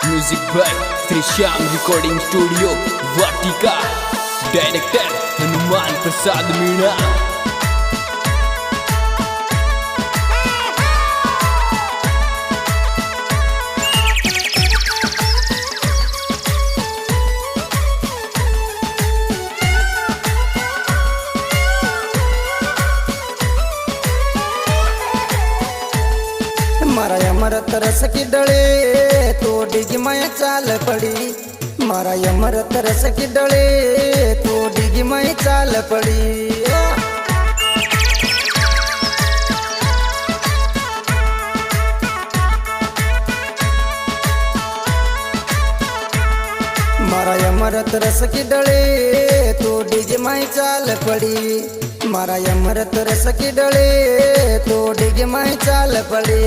Music by Trishyam recording studio Vatika. Director Hanuman Prasad Meena. मारा अमरत रस की डले तो डिगी मैं चाल पड़ी। मारा अमरत रस की डले तो डिगी मैं चाल पड़ी। मारा अमरत रस की डले तो डिगी मैं चाल पड़ी। मारा अमरत रस की डले तो डिगी मैं चाल पड़ी।